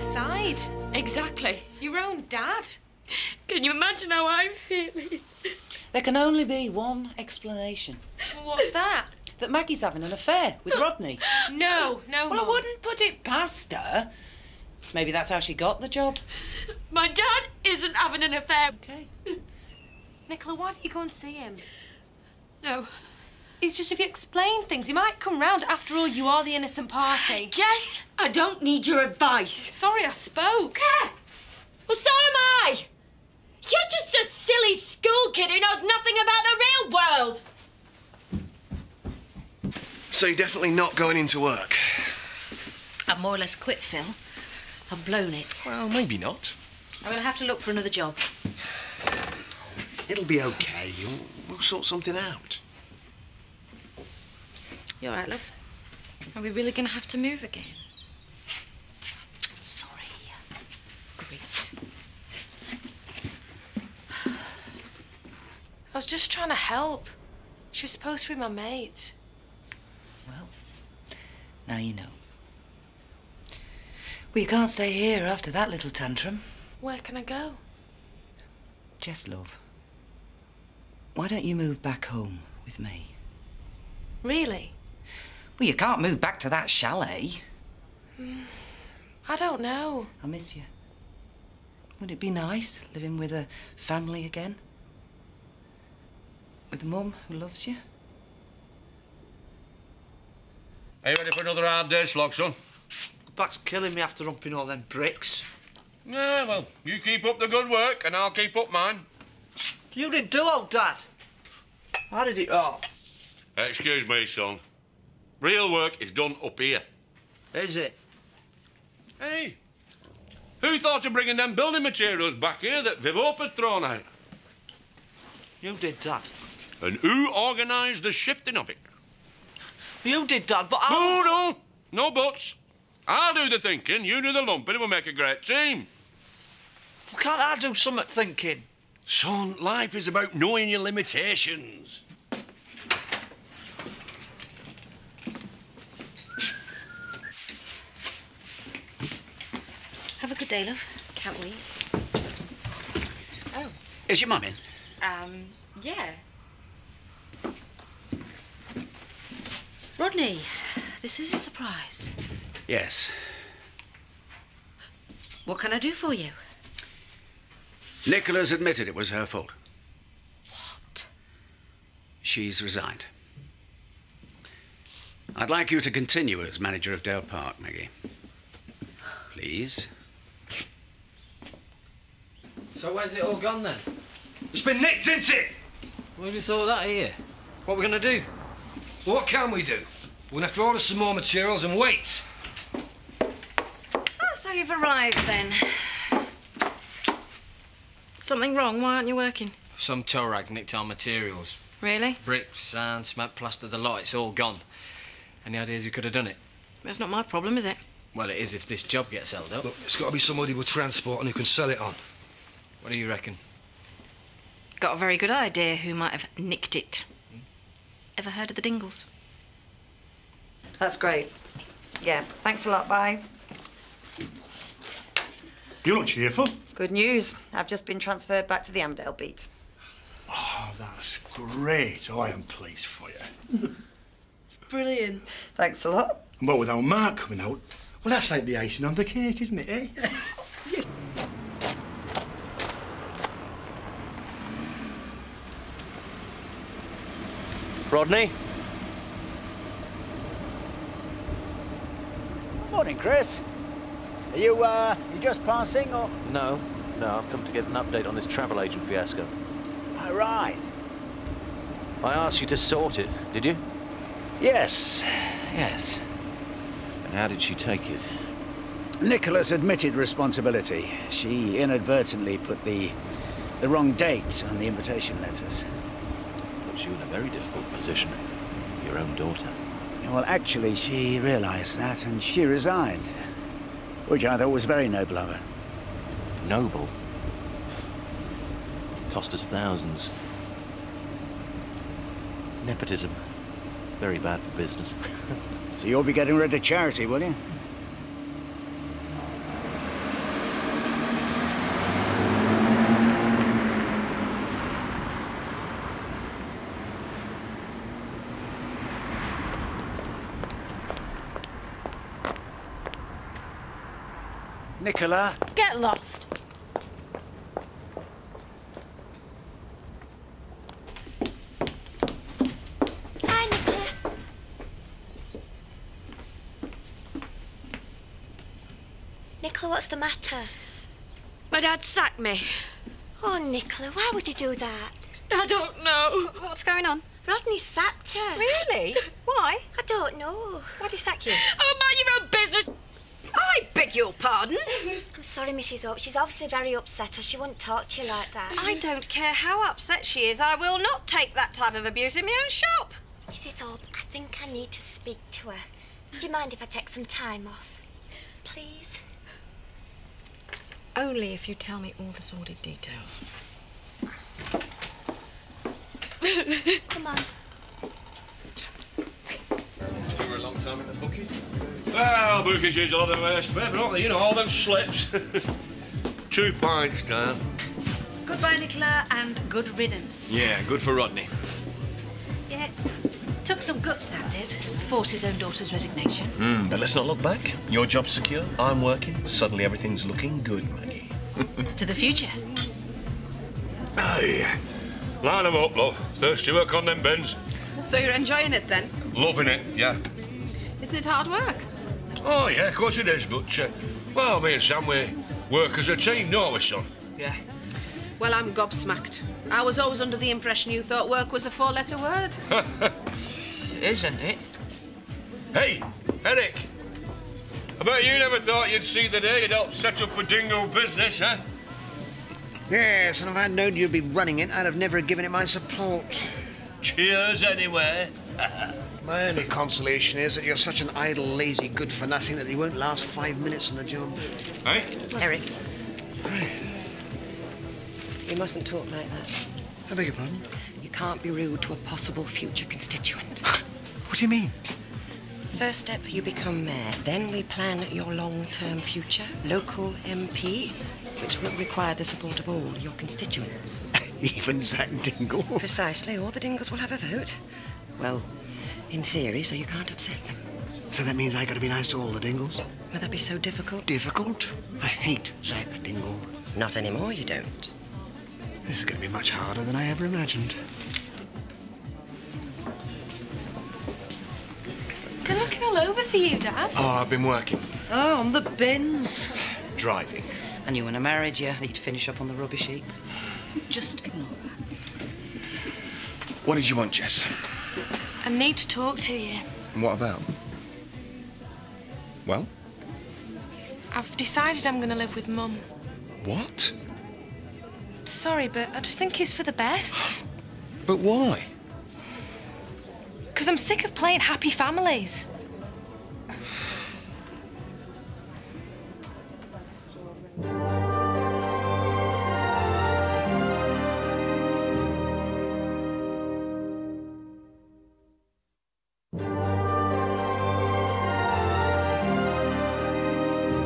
her side. Exactly. Your own dad. Can you imagine how I'm feeling? There can only be one explanation. What's that? That Maggie's having an affair with Rodney. No. Well, I wouldn't put it past her. Maybe that's how she got the job. My dad isn't having an affair. Okay. Nicola, why don't you go and see him? No. It's just if you explain things, he might come round. After all, you are the innocent party. Jess, I don't need your advice. Sorry I spoke. Yeah. Well, so am I. You're just a silly school kid who knows nothing about the real world. So you're definitely not going into work? I've more or less quit, Phil. I've blown it. Well, maybe not. I'm going to have to look for another job. It'll be okay. We'll sort something out. You all right, love? Are we really going to have to move again? Sorry. Great. I was just trying to help. She was supposed to be my mate. Well, now you know. Well, you can't stay here after that little tantrum. Where can I go? Jess, love, why don't you move back home with me? Really? Well, you can't move back to that chalet. I don't know. I miss you. Wouldn't it be nice living with a family again? With a mum who loves you? Are you ready for another hard day's slog, son? The back's killing me after humping all them bricks. Yeah, well, you keep up the good work and I'll keep up mine. You didn't do all, Dad. I did it all. Excuse me, son. Real work is done up here. Is it? Hey, who thought of bringing them building materials back here that Vivop had thrown out? You did, Dad. And who organised the shifting of it? You did, Dad, but No buts. I'll do the thinking, you do the lumping, and we'll make a great team. Well, can't I do something thinking? Son, life is about knowing your limitations. Have a good day, love. Can't we? Oh. Is your mum in? Yeah. Rodney, this is a surprise. Yes. What can I do for you? Nicola's admitted it was her fault. What? She's resigned. I'd like you to continue as manager of Dale Park, Maggie. Please. So where's it all gone, then? It's been nicked, isn't it? Where'd you thought that here? What are we going to do? Well, what can we do? We're going to have to order some more materials and wait. Oh, so you've arrived, then. Something wrong? Why aren't you working? Some tow rags nicked our materials. Really? Bricks, sand, cement, plaster, the lot. It's all gone. Any ideas who could have done it? That's not my problem, is it? Well, it is if this job gets held up. Look, it's got to be somebody with transport and who can sell it on. What do you reckon? Got a very good idea who might have nicked it. Ever heard of the Dingles? That's great. Yeah, thanks a lot, bye. You look cheerful. Good news. I've just been transferred back to the Emmerdale beat. Oh, that's great. Oh, I am pleased for you. It's brilliant. Thanks a lot. And what with our Mark coming out, well, that's like the icing on the cake, isn't it, eh? Yes. Rodney? Morning, Chris. Are you just passing, or...? No, I've come to get an update on this travel agent fiasco. All right. I asked you to sort it, did you? Yes. And how did she take it? Nicola's admitted responsibility. She inadvertently put the wrong date on the invitation letters. Puts you in a very difficult position. Your own daughter. Well, actually, she realised that and she resigned. Which I thought was very noble of her. Noble? It cost us thousands. Nepotism. Very bad for business. So you'll be getting rid of charity, will you? Nicola. Get lost. Hi, Nicola. Nicola, what's the matter? My dad sacked me. Oh, Nicola, why would you do that? I don't know. What's going on? Rodney sacked her. Really? Why? I don't know. Why'd he sack you? Oh, mind your own business. I beg your pardon? I'm sorry, Mrs. Hope. She's obviously very upset or she wouldn't talk to you like that. I don't care how upset she is. I will not take that type of abuse in my own shop. Mrs. Hope, I think I need to speak to her. Do you mind if I take some time off? Please? Only if you tell me all the sordid details. Come on. You were a long time in the bookies? Well, bookies usually have the worst bit, but not you know, all them slips. 2 pints, Dan. Goodbye, Nicola, and good riddance. Yeah, good for Rodney. Yeah. Took some guts, that did. Forced his own daughter's resignation. But let's not look back. Your job's secure, I'm working. Suddenly everything's looking good, Maggie. To the future. Aye. Line 'em up, love. Thirsty work on them bins. So you're enjoying it then? Loving it, yeah. Isn't it hard work? Oh, yeah, of course it is, but, well, me and Sam, we work as a team, don't we, son? Yeah. Well, I'm gobsmacked. I was always under the impression you thought work was a 4-letter word. It is, isn't it? Hey, Eric. I bet you never thought you'd see the day you'd help set up a dingo business, huh? Yes, and if I'd known you'd be running it, I'd have never given it my support. Cheers, anyway. My only consolation is that you're such an idle, lazy good-for-nothing that he won't last 5 minutes on the job. Hey? Eric. You mustn't talk like that. I beg your pardon? You can't be rude to a possible future constituent. What do you mean? First step, you become mayor. Then we plan your long-term future. Local MP, which will require the support of all your constituents. Even Zach Dingle? Precisely. All the Dingles will have a vote. Well, in theory, so you can't upset them. So that means I got to be nice to all the Dingles? Will that be so difficult? Difficult? I hate Zach Dingle. Not anymore, you don't. This is going to be much harder than I ever imagined. They're looking all over for you, Dad. Oh, I've been working. Oh, on the bins. Driving. I knew when I married you that you'd finish up on the rubbish heap. Just ignore that. What did you want, Jess? I need to talk to you. What about? Well? I've decided I'm going to live with Mum. What? Sorry, but I just think it's for the best. But why? Because I'm sick of playing happy families.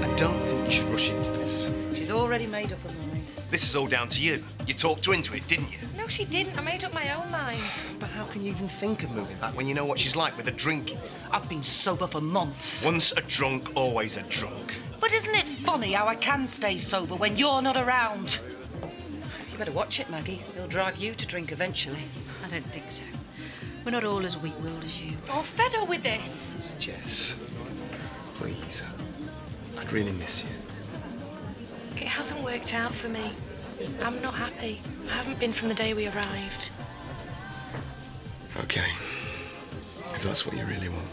I don't think you should rush into this. She's already made up her mind. This is all down to you. You talked her into it, didn't you? No, she didn't. I made up my own mind. But how can you even think of moving back when you know what she's like with her drinking? I've been sober for months. Once a drunk, always a drunk. But isn't it funny how I can stay sober when you're not around? You better watch it, Maggie. He'll drive you to drink eventually. I don't think so. We're not all as weak-willed as you. Oh, fed up with this. Jess, please. I'd really miss you. It hasn't worked out for me. I'm not happy. I haven't been from the day we arrived. Okay. If that's what you really want.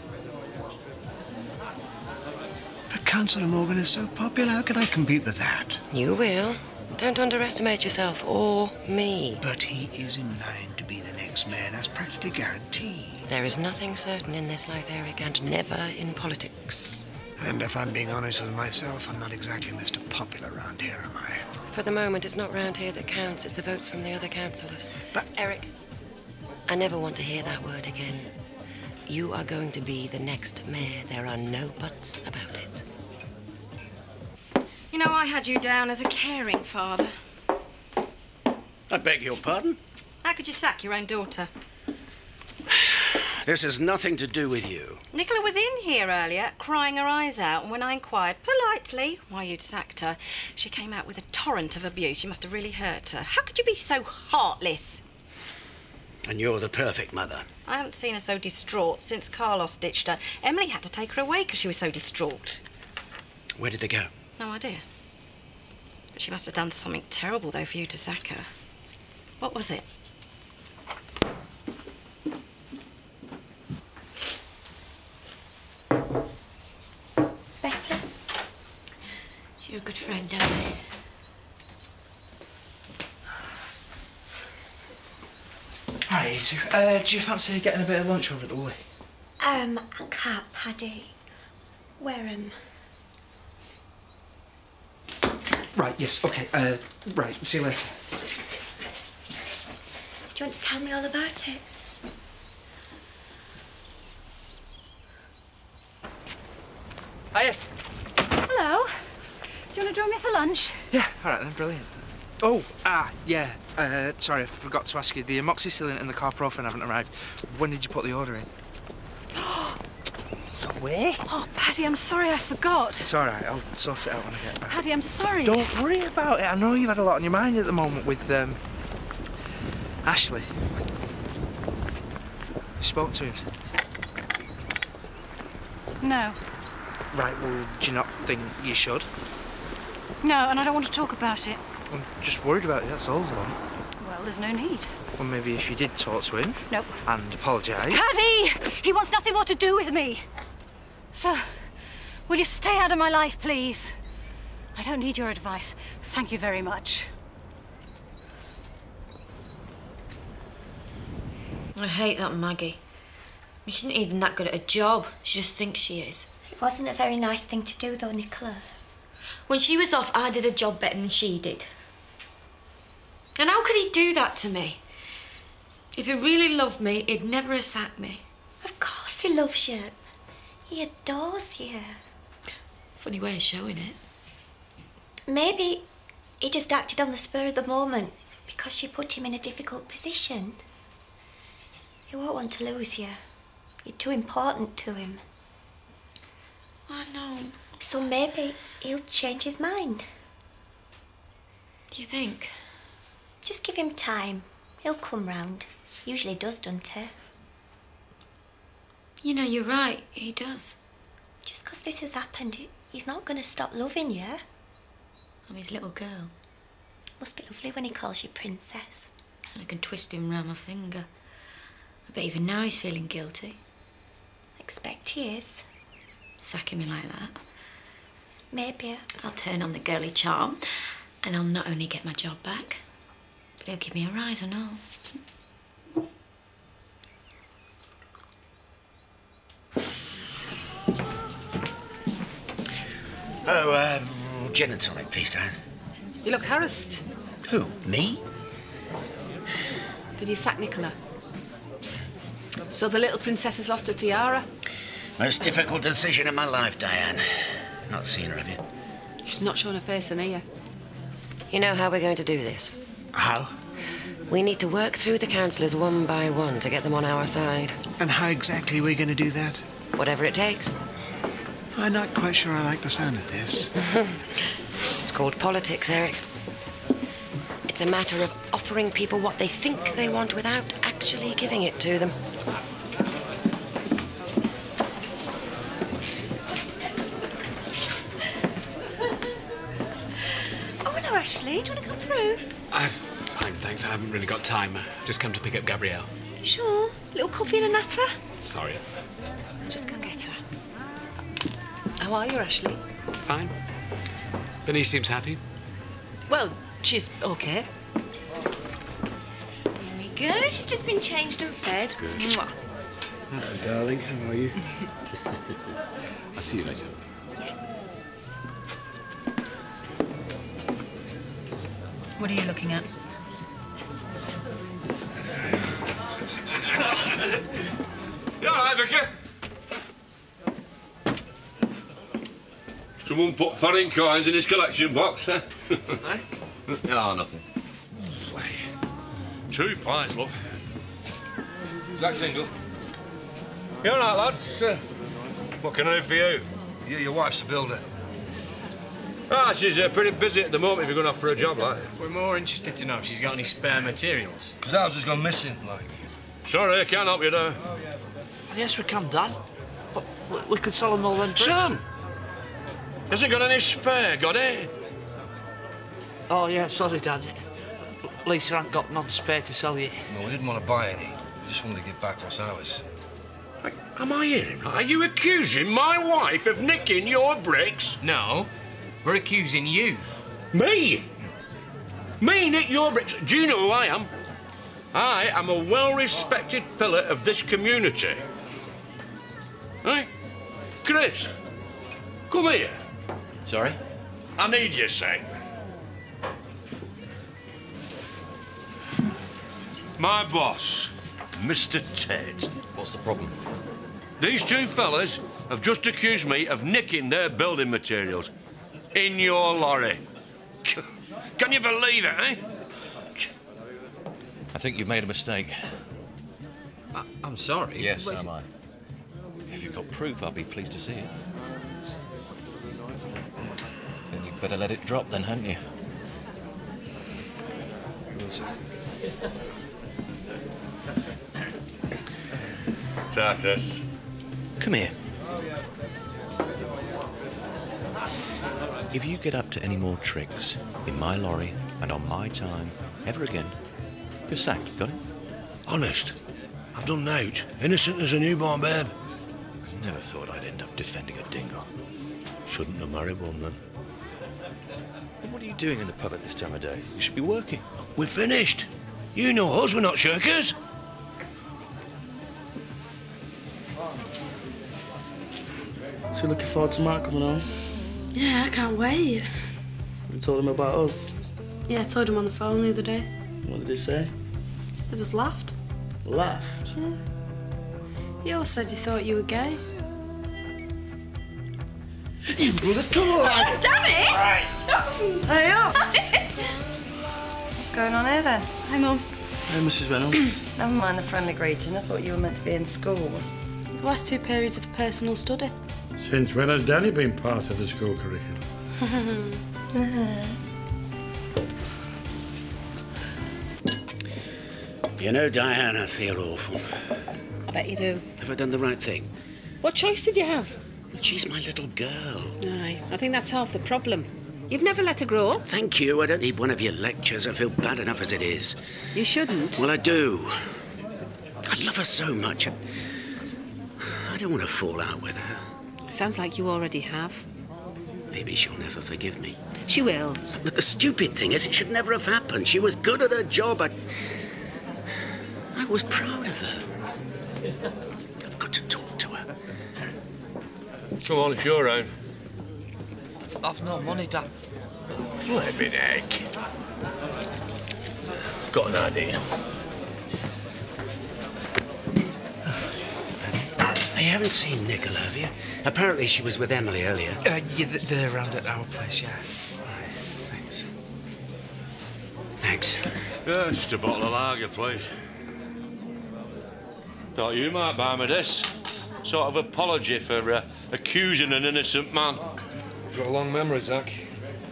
But Councillor Morgan is so popular, how can I compete with that? You will. Don't underestimate yourself or me. But he is in line to be the next mayor. That's practically guaranteed. There is nothing certain in this life, Eric, and never in politics. And if I'm being honest with myself, I'm not exactly Mr. Popular around here, am I? For the moment, it's not round here that counts. It's the votes from the other councillors. But, Eric, I never want to hear that word again. You are going to be the next mayor. There are no buts about it. You know, I had you down as a caring father. I beg your pardon? How could you sack your own daughter? This has nothing to do with you. Nicola was in here earlier, crying her eyes out, and when I inquired politely why you'd sacked her, she came out with a torrent of abuse. You must have really hurt her. How could you be so heartless? And you're the perfect mother. I haven't seen her so distraught since Carlos ditched her. Emily had to take her away because she was so distraught. Where did they go? No idea. But she must have done something terrible, though, for you to sack her. What was it? Better? You're a good friend, Emily. Hi, you two. Do you fancy getting a bit of lunch over at the Woolly? I can't, Paddy. Where Right, yes, OK. Right, see you later. Do you want to tell me all about it? Hiya. Hello. Do you want to join me for lunch? Yeah, all right then, brilliant. Oh, yeah. Sorry, I forgot to ask you. The amoxicillin and the carprofen haven't arrived. When did you put the order in? It's away. Oh, Paddy, I'm sorry I forgot. It's all right. I'll sort it out when I get back. Paddy, I'm sorry. Don't worry about it. I know you've had a lot on your mind at the moment with, Ashley. You spoke to him since? No. Right, well, do you not think you should? No, and I don't want to talk about it. I'm just worried about it, that's all, Zoe. Well, there's no need. Well, maybe if you did talk to him... No. And apologise... Paddy! He wants nothing more to do with me. So, will you stay out of my life, please? I don't need your advice. Thank you very much. I hate that Maggie. She isn't even that good at a job. She just thinks she is. It wasn't a very nice thing to do, though, Nicola. When she was off, I did a job better than she did. And how could he do that to me? If he really loved me, he'd never have sacked me. Of course he loves you. He adores you. Funny way of showing it. Maybe he just acted on the spur of the moment because you put him in a difficult position. He won't want to lose you. You're too important to him. I know. So maybe he'll change his mind. Do you think? Just give him time. He'll come round. Usually does, doesn't he? You know, you're right. He does. Just because this has happened, he's not going to stop loving you. I'm his little girl. Must be lovely when he calls you princess. And I can twist him round my finger. I bet even now he's feeling guilty. Expect he is. Sacking me like that. Maybe. I'll turn on the girly charm, and I'll not only get my job back, but he'll give me a rise and all. Oh, gin and tonic, please, Dan. You look harassed. Who, me? Did you sack Nicola? So the little princess has lost her tiara? Most difficult decision in my life, Diane. Not seen her, have you? She's not shown her face in here. You know how we're going to do this? How? We need to work through the councillors one by one to get them on our side. And how exactly are we going to do that? Whatever it takes. I'm not quite sure I like the sound of this. It's called politics, Eric. It's a matter of offering people what they think they want without actually giving it to them. Oh, hello, Ashley. Do you want to come through? Fine, thanks. I haven't really got time. I've just come to pick up Gabrielle. Sure. Little coffee and a natter? Sorry. Just go and get her. How are you, Ashley? Fine. Bernice seems happy. Well, she's okay. Very good. She's just been changed and fed. Good. Mwah. Hello, darling. How are you? I'll see you later. What are you looking at? You all right, Vicky? Someone put foreign coins in his collection box, eh? No, nothing. Cheap, nice, love. Zach Tingle. You all right, lads? What can I do for you? Your wife's a builder. Ah, she's pretty busy at the moment if you're going off for a job, like. We're more interested to know if she's got any spare materials. Because ours has gone missing, like. Sorry, I can't help you there. Yes, we can, Dad. But we could sell them all then. Sam! Hasn't got any spare, got it? Oh, yeah, sorry, Dad. Lisa ain't got none spare to sell you. No, we didn't want to buy any. We just wanted to get back what's ours. Am I hearing right? Are you accusing my wife of nicking your bricks? No, we're accusing you. Me? Me nick your bricks? Do you know who I am? I am a well-respected pillar of this community. Right? Chris, come here. Sorry? I need you a sec. My boss, Mr. Ted. What's the problem? These two fellas have just accused me of nicking their building materials in your lorry. Can you believe it, eh? I think you've made a mistake. I'm sorry. Yes, so am I. If you've got proof, I'll be pleased to see it. Then you'd better let it drop then, hadn't you? Tarkus. Come here. If you get up to any more tricks in my lorry and on my time ever again, you're sacked, got it? Honest, I've done nought. Innocent as a newborn babe. Never thought I'd end up defending a dingo. Shouldn't have married one then. What are you doing in the pub at this time of day? You should be working. We're finished. You know us, we're not shirkers. So looking forward to Mark coming home. Yeah, I can't wait. You told him about us. Yeah, I told him on the phone the other day. What did he say? I just laughed. Laughed? Yeah. He all said he thought you were gay. You little Oh, damn it! Right. Hey, up! What's going on here, then? Hi, Mum. Hey, Mrs. Reynolds. Never mind the friendly greeting. I thought you were meant to be in school. The last 2 periods of personal study. Since when has Danny been part of the school curriculum? You know, Diane, I feel awful. I bet you do. Have I done the right thing? What choice did you have? She's my little girl. Aye, I think that's half the problem. You've never let her grow up. Thank you. I don't need one of your lectures. I feel bad enough as it is. You shouldn't. Well, I do. I love her so much. I don't want to fall out with her. Sounds like you already have. Maybe she'll never forgive me. She will. But the stupid thing is, it should never have happened. She was good at her job. I was proud of her. I've got to talk to her. Come on, it's your own. I've no money, Dad. Flippin' heck. Got an idea. You haven't seen Nicola, have you? Apparently she was with Emily earlier. Yeah, they're around at our place, yeah. Thanks. Thanks. Yeah, just a bottle of lager, please. Thought you might buy me this. Sort of apology for accusing an innocent man. You've got a long memory, Zach.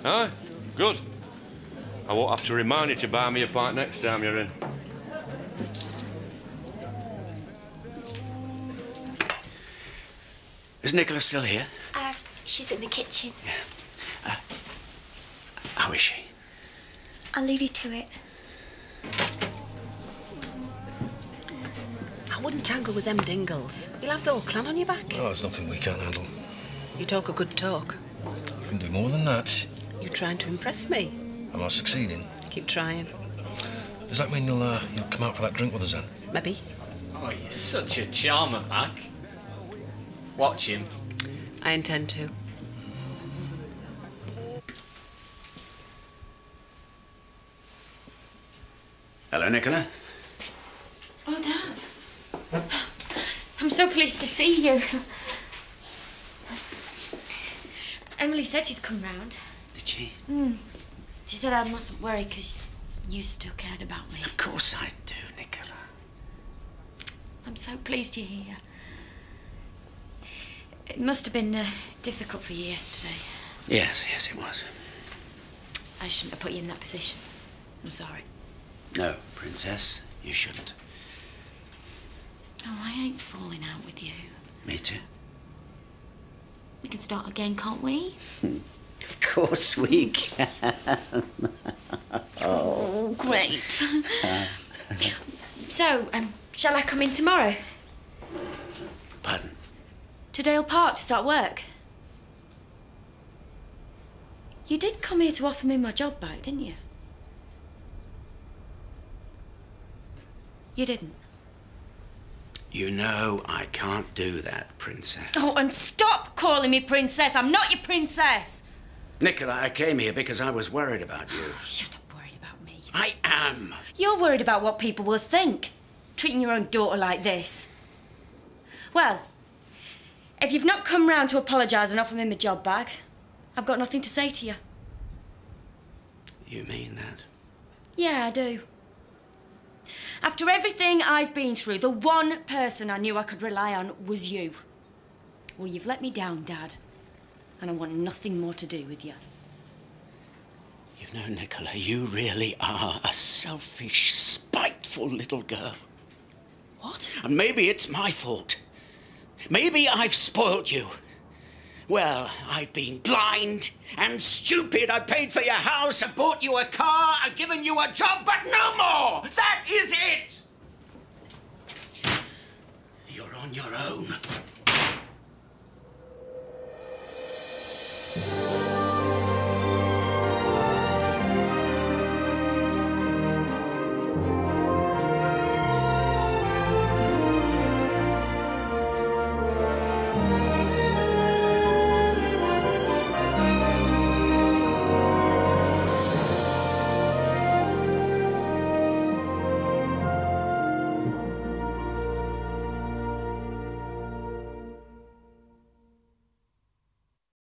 Huh? Good. I won't have to remind you to buy me a pint next time you're in. Is Nicola still here? She's in the kitchen. Yeah. How is she? I'll leave you to it. I wouldn't tangle with them dingles. You'll have the whole clan on your back. Oh, it's nothing we can't handle. You talk a good talk. You can do more than that. You're trying to impress me. Am I succeeding? Keep trying. Does that mean you'll come out for that drink with us then? Maybe. Oh, you're such a charmer, Mac. Watch him. I intend to. Hello, Nicola. Oh, Dad. I'm so pleased to see you. Emily said you'd come round. Did she? She said I mustn't worry because you still cared about me. Of course I do, Nicola. I'm so pleased you're here. It must have been difficult for you yesterday. Yes, it was. I shouldn't have put you in that position. I'm sorry. No, Princess, you shouldn't. Oh, I ain't falling out with you. Me too. We can start again, can't we? Of course we can. Oh, great. So, shall I come in tomorrow? Pardon? To Dale Park to start work? You did come here to offer me my job back, didn't you? You didn't. You know I can't do that, Princess. Oh, and stop calling me princess. I'm not your princess. Nicola, I came here because I was worried about you. You're not worried about me. I am. You're worried about what people will think, treating your own daughter like this. Well, if you've not come round to apologise and offer me my job back, I've got nothing to say to you. You mean that? Yeah, I do. After everything I've been through, the one person I knew I could rely on was you. Well, you've let me down, Dad, and I want nothing more to do with you. You know, Nicola, you really are a selfish, spiteful little girl. What? And maybe it's my fault. Maybe I've spoiled you. Well, I've been blind and stupid. I paid for your house, I bought you a car, I've given you a job, but no more! That is it! You're on your own.